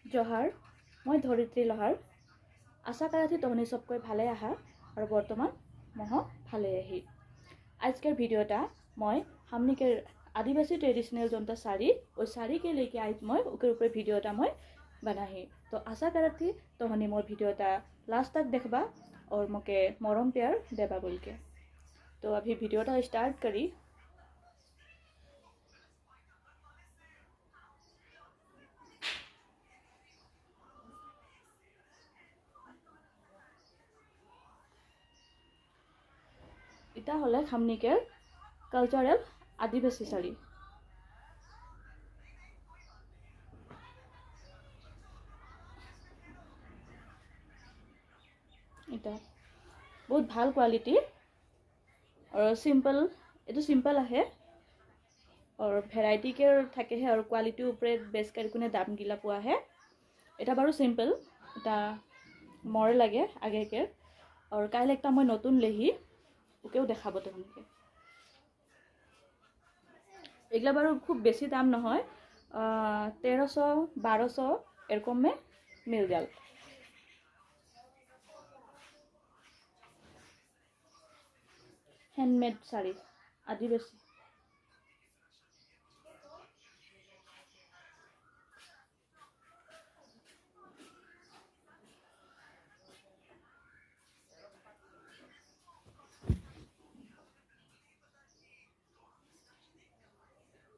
জহার মই ধরিত্রী লহার আশা করাথি তহনি সবকৈ ভালে আহা আর বর্তমান মহ ভালে আহি আজকের ভিডিওটা মই হামনিকের आदिवासी ट्रेडिशनल जोनता साड़ी ওই साड़ी के लेके आज मैं ऊपर ऊपर वीडियोटा मैं बनाही तो आशा करती तहनी मोर वीडियोटा लास्ट तक देखबा और मोके मरम प्यार देबा बोल के तो अभी वीडियोटा स्टार्ट करी इटा हले हामनिकेर कल्चरल आदिवासी साड़ी এটা बहुत ভাল क्वालिटी और सिम्पल ये सिम्पल है और भेराइटी के थके है और क्वालिटी ऊपर बेस कर कुने दाम गिला पुआ है এটা बारू सिम्पल এটা मोर लगे आगे के और काल एक मैं नतुन लेही ओकेও দেখাবো তোমাকে এগুলা बारू खूब बेसि दाम নহয় 1300 1200 এরকম में मिल जाल हैंडमेड साड़ी आदिवासी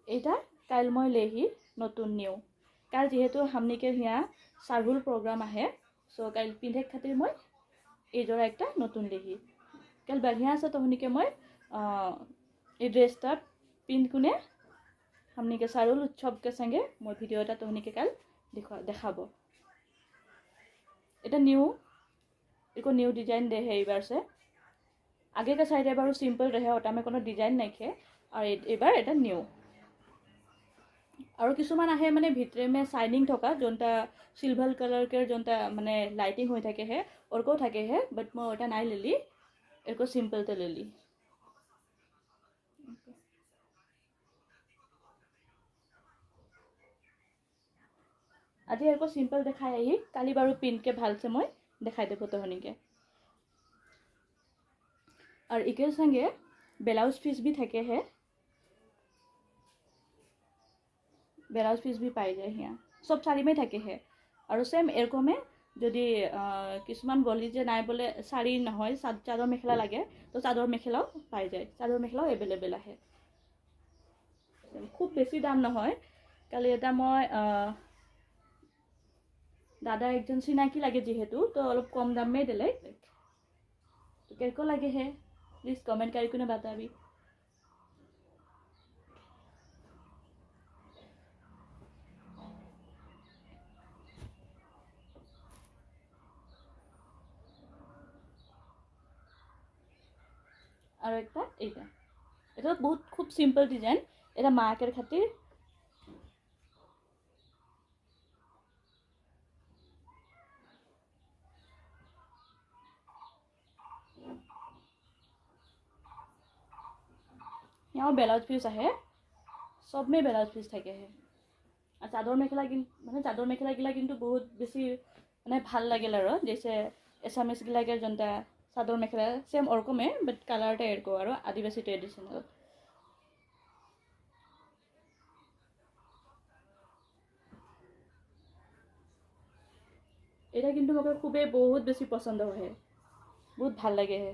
এটা কাল মই लेही नतुन निउ कार जेहेतु हमनिके हिया सारहुल प्रोग्राम आहे सो काल पिंधे खातिर मैं এই জোড়া একটা নতুন लेही कल बढ़िया से तो हमनिके मैं ये ड्रेसटा पिंध कुने हमनिके सारुल उत्सव के संगे मैं भिडियोटा तो हमनिके कल देखाबो এটা নিউ इको न्यू डिजाइन दे है इबार से आगे का साइड बारू सिंपल रहे ओटा में कोनो डिजाइन नहीं खे और एबार এটা নিউ और किसुमान आहे माने भितरे में शाइनिंग थका जोनटा सिल्वर कलर के जोनटा माने लाइटिंग हो थाके है और को थाके है बट मैं ओटा नाइ लेली एको सिंपल ते लेली आज एको सिंपल देखाय आही काली बारू पिन के भाल से मैं देखाय देबो तहनिके और इके संगे ब्लाउज पीस भी थाके है ब्लाउज पीस भी पाई जाए हिया सब साड़ी में थाके है और सेम एरको में যদি কিছুমান বলি যে নাই বলে শাড়ী নহয় চাদৰ মেখেলা লাগে তো চাদৰ মেখেলাও পাই যায় চাদৰ মেখেলাও এভেলেবল আছে খুব বেছি দাম নহয় কালি এটা মই দাদা একজন চিনাকি লাগে যেহেতু তো অলপ কম দামে দিলে তো কেরকো লাগে है प्लीज कमेंट करी कुने बताबी और একটা এইটা এটা বহুত খুব সিম্পল ডিজাইন এটা মার্কের খাतिर यहाँ ब्लाउज पीस है सब में ब्लाउज पीस থাকে है और चादर मेखला माने चादर मेखला गिला किन्तु बहुत बेसी माने ভাল লাগিল আৰু जैसे एसामिस गिला के जनता चादर मेखला सेम ओरको में बट कलर टा एरको और आदिवासी ट्रेडिशनल এটা কিন্তু মোক খুবই বহুত বেছি পছন্দ হয় বহুত ভাল লাগে है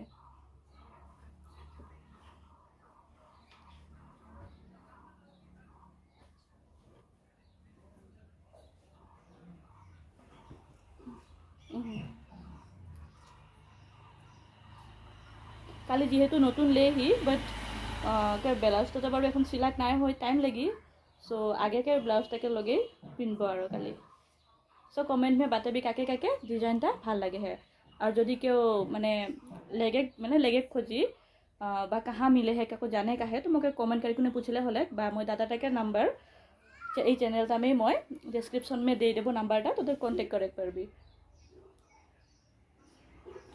কালি যেহেতু নতুন लेही बट के ब्लाउज तो बारू এখন সিলাক নাই হয় টাইম লাগি सो आगे के ब्लाउज टाके लगे पिनबो और काली सो कमेंट में बताबी काके काके डिजाइनटा ভাল লাগে है और जदि केओ माने लेगे खोजी बा कहाँ मिले है काको जाने का है तो मोके कमेंट करी कुने पूछले हले बा मैं दादा टाके नंबर এই चैनलटा में मैं डिस्क्रिप्शन में दे देबो नंबरटा तो कांटेक्ट करे परबी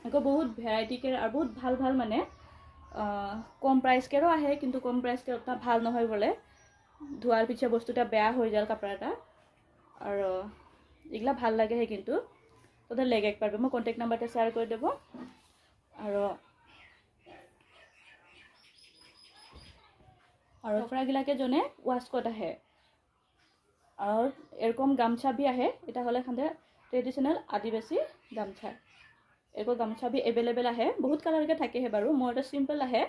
एको बहुत भेराइटी के और बहुत ভাল ভাল माने कम प्राइस के आहे किन्तु कम प्राइस के उतना ভাল নহয় बोले धोआर पीछे बस्तुटा बेया हो जाल कपड़ाटा और এইগিলা ভাল লাগেহে কিন্তু তোদের লেগ এক পারবে মই কন্ট্যাক্ট নাম্বারটা শেয়ার করে দেব আর চকরাগিলাকে জনে ওয়াশকোট আহে আর এরকম গামছা भी আহে এটা হলে খান্দে ট্রেডিশনাল আদিবাসী গামছা এরকম গামছা भी এভেলেবল আহে বহুত কালারকে থাকে হে বাৰু মোৰ এটা সিম্পল আহে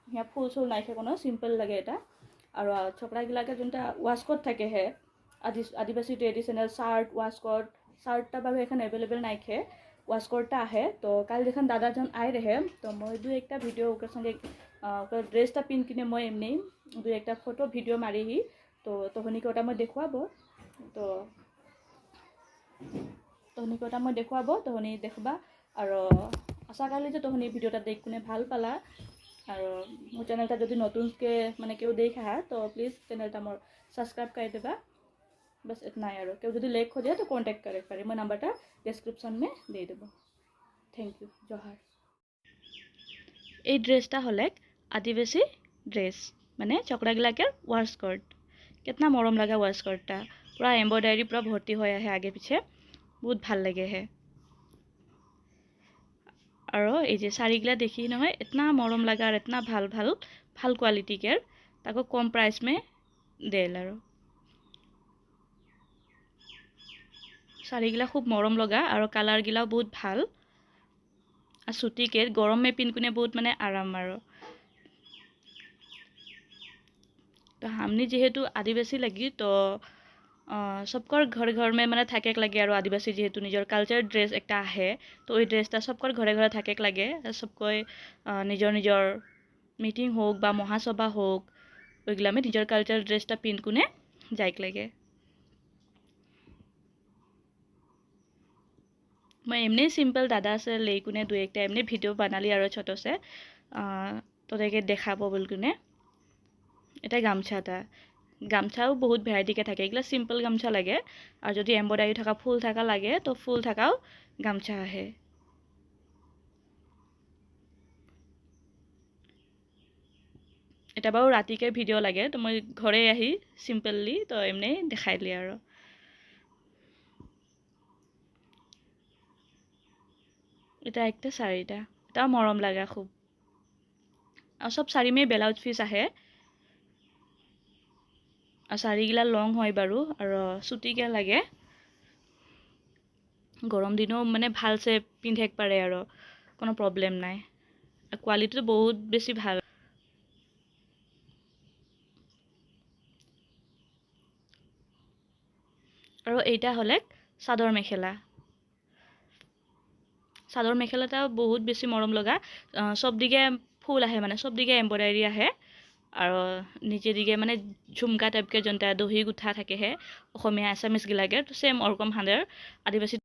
হিয়া ফুল চুল নাইকে কোনো সিম্পল লাগে এটা আর চকরাগিলাকে যোনটা ওয়াশকোট থাকে হে আদিবাসী ট্রেডিশনাল শার্ট ওয়াশকোট শার্টটা বাৰু এখন এভেলেবল নাইকে ওয়াশকোটটা আহে তো কাল দেখান দাদাজন আই রহে তো মই দুই একটা ভিডিও ওকে সঙ্গে ড্রেসটা পিন কিনে মই এমনি দুই একটা ফটো ভিডিও মারিহি তো তহনিকে ওটা মই দেখুৱাব তো তহনিকে ওটা মই দেখুৱাব তহনি দেখবা আর আশা করি যে তহনি ভিডিওটা দেখ কোনে ভাল পালা আর মোর চ্যানেলটা যদি নতুনকে মানে কেউ দেখা তো প্লিজ চ্যানেলটা মোর সাবস্ক্রাইব করে देबा बस इतना ही और क्यों जो लेख खोजे तो कांटेक्ट करे पारे मैं नंबरटा डिस्क्रिप्शन में दे देव थैंक यू जोहार এই ড্রেসটা হলে আদিবাসী ড্রেস মানে চকরাগিলাকে ওয়াশকোট कितना मरम लगा ওয়াশকোটটা पूरा एम्ब्रॉयडरी पूरा भर्ती हो है आगे पीछे बहुत ভাল लगे है और ये जे साड़ीगला देखी ना इतना मरम लगा और इतना ভাল ভাল ভাল क्वालिटी के ताको कम प्राइस में देल और শাড়ীগিলা খুব মৰম লগা আৰু কালাৰগিলাও বহুত ভাল আৰু সুতিকে গৰম মে পিনকুনে বহুত মানে আৰাম আৰু তো हमनी जेहेतु आदिवासी लगी तो सबकर घर घर में মানে থাকে লাগে আৰু आदिवासी जेहेतु নিজৰ কালচাर ड्रेस একটা আহে তো এই ড্ৰেসটা सबकर ঘৰে ঘৰে থাকে লাগে सबকৈ নিজৰ নিজৰ মিটিং হোক বা মহাসভা হোক ওইগুলা আমি নিজৰ কালচার ড্রেসটা পিনকুনে যাইক লাগে मैं एमने सिम्पल दादा से लेकुने दो एक एमने भिडिओ बनाली और छोटो से तो देखे देखा बोल कुने এটা গামছাটা গামছাও বহুত ভ্যারাইটি के থাকে এগুলা সিম্পল গামছা লাগে আর যদি এমব্রয়ডারি থাকা ফুল থাকা লাগে তো ফুল থাকাও গামছা আহে এটা বাৰু ৰাতিকে ভিডিও লাগে তো মই ঘৰে আহি সিম্পলি তো এমনে দেখাইলি আৰু এটা একটা শাড়িটা এটা মরম লাগা খুব আর সব শাড়ি में ব্লাউজ পিস আহে আর শাড়িগিলা লং হয় বাৰু আর সুতিকে লাগে গরম দিনও মানে ভালসে পিন্ধেক পারে আর কোনো প্রবলেম নাই আর কোয়ালিটি বহুত বেশি ভাল আর এইটা হলে চাদর মেখেলা চাদর মেখেলাটা বহুত বেশি মরম লগা সব দিকে ফুল আহে মানে সব দিকে এমব্রয়ডারি আহে আর নিচে দিকে মানে ঝুমকা টাইপকে যোনটা দহি গুঠা থাকে হে অসমীয়া আসামিজ গিলাকে তো সেম ওরকম হাঁদের আদিবাসী